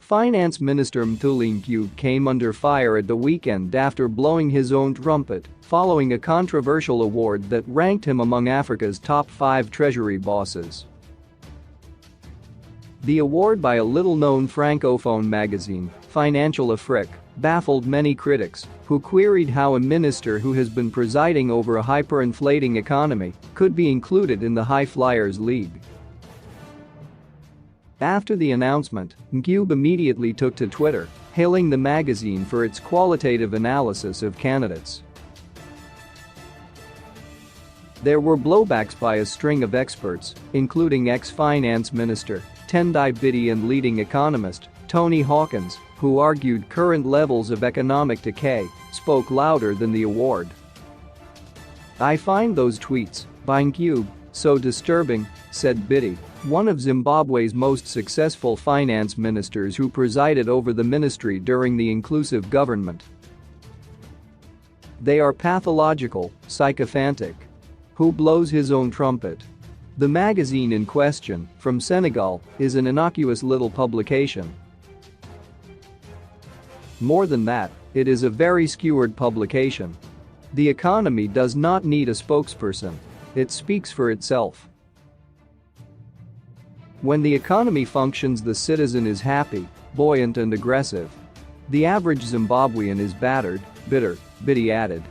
Finance Minister Mthuli Ncube came under fire at the weekend after blowing his own trumpet following a controversial award that ranked him among Africa's top 5 treasury bosses. The award, by a little-known francophone magazine, Financial Afrique, baffled many critics who queried how a minister who has been presiding over a hyperinflating economy could be included in the High Flyers League. After the announcement, Ncube immediately took to Twitter, hailing the magazine for its qualitative analysis of candidates. There were blowbacks by a string of experts, including ex-finance minister Tendai Biti and leading economist Tony Hawkins, who argued current levels of economic decay spoke louder than the award. "I find those tweets by Ncube so disturbing," said Biti, one of Zimbabwe's most successful finance ministers who presided over the ministry during the inclusive government. "They are pathological, sycophantic. Who blows his own trumpet?" The magazine in question, from Senegal, is an innocuous little publication. More than that, it is a very skewered publication. The economy does not need a spokesperson. It speaks for itself. When the economy functions, the citizen is happy, buoyant and aggressive. The average Zimbabwean is battered, bitter, Biti added.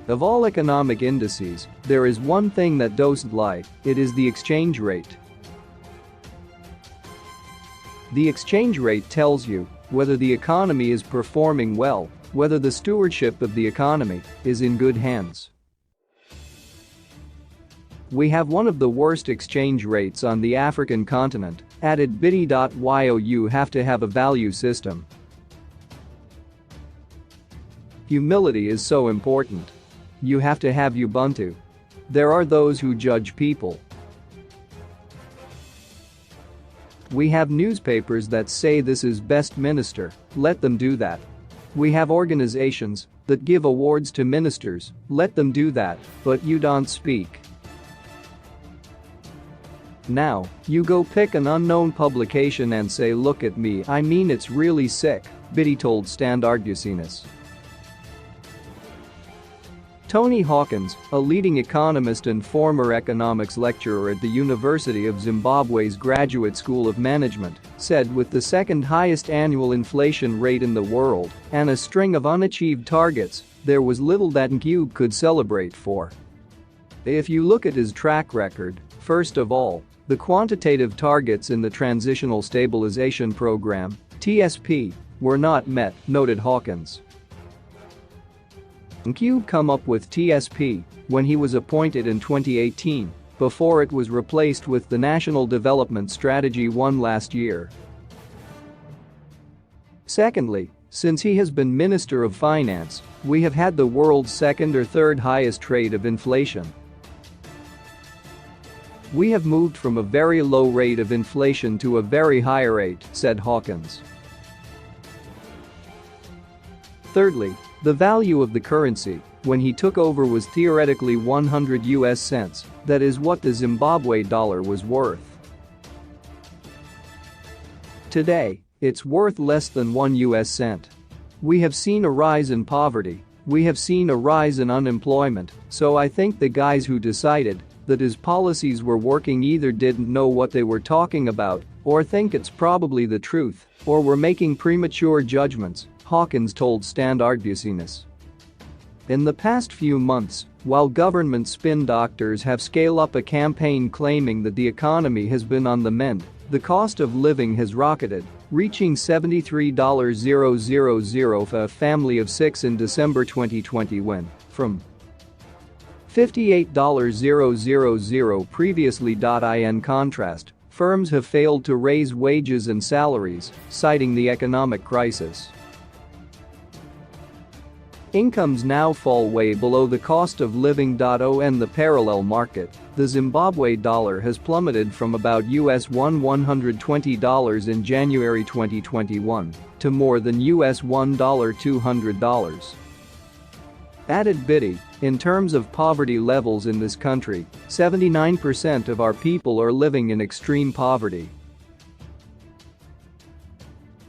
Of all economic indices, there is one thing that doesn't lie, it is the exchange rate. The exchange rate tells you whether the economy is performing well, whether the stewardship of the economy is in good hands. "We have one of the worst exchange rates on the African continent," added Biti. You have to have a value system. Humility is so important. You have to have Ubuntu. There are those who judge people. We have newspapers that say this is best minister, let them do that. We have organizations that give awards to ministers, let them do that, but you don't speak. Now, you go pick an unknown publication and say, look at me, I mean it's really sick, Biti told Standard.c. Tony Hawkins, a leading economist and former economics lecturer at the University of Zimbabwe's Graduate School of Management, said with the second highest annual inflation rate in the world and a string of unachieved targets, there was little that Ncube could celebrate for. If you look at his track record, first of all, the quantitative targets in the Transitional Stabilization Program, TSP, were not met, noted Hawkins. Ncube came up with TSP when he was appointed in 2018, before it was replaced with the National Development Strategy 1 last year. Secondly, since he has been Minister of Finance, we have had the world's second or third highest rate of inflation. We have moved from a very low rate of inflation to a very high rate, said Hawkins. Thirdly, the value of the currency when he took over was theoretically 100 US cents, that is what the Zimbabwe dollar was worth. Today, it's worth less than 1 US cent. We have seen a rise in poverty, we have seen a rise in unemployment, so I think the guys who decided that his policies were working either didn't know what they were talking about or think it's probably the truth or were making premature judgments, Hawkins told Standard.c. In the past few months, while government spin doctors have scaled up a campaign claiming that the economy has been on the mend, the cost of living has rocketed, reaching $73,000 for a family of 6 in December 2021, from $58,000 previously. In contrast, firms have failed to raise wages and salaries, citing the economic crisis. Incomes now fall way below the cost of living. On the parallel market, the Zimbabwe dollar has plummeted from about $120 in January 2021 to more than $200. Added Biti, in terms of poverty levels in this country, 79% of our people are living in extreme poverty.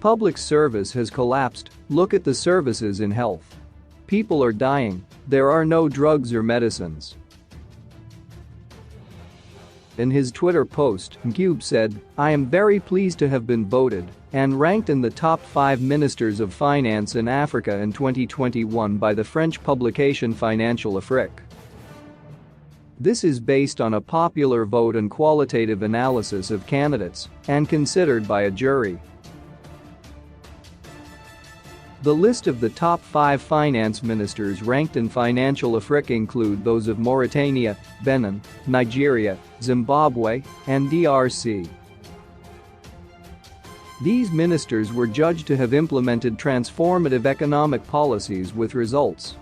public service has collapsed, look at the services in health. People are dying, there are no drugs or medicines." In his Twitter post, Ncube said, "I am very pleased to have been voted and ranked in the top 5 ministers of finance in Africa in 2021 by the French publication Financial Afrique. This is based on a popular vote and qualitative analysis of candidates and considered by a jury." The list of the top 5 finance ministers ranked in Financial Afrique include those of Mauritania, Benin, Nigeria, Zimbabwe, and DRC. These ministers were judged to have implemented transformative economic policies with results.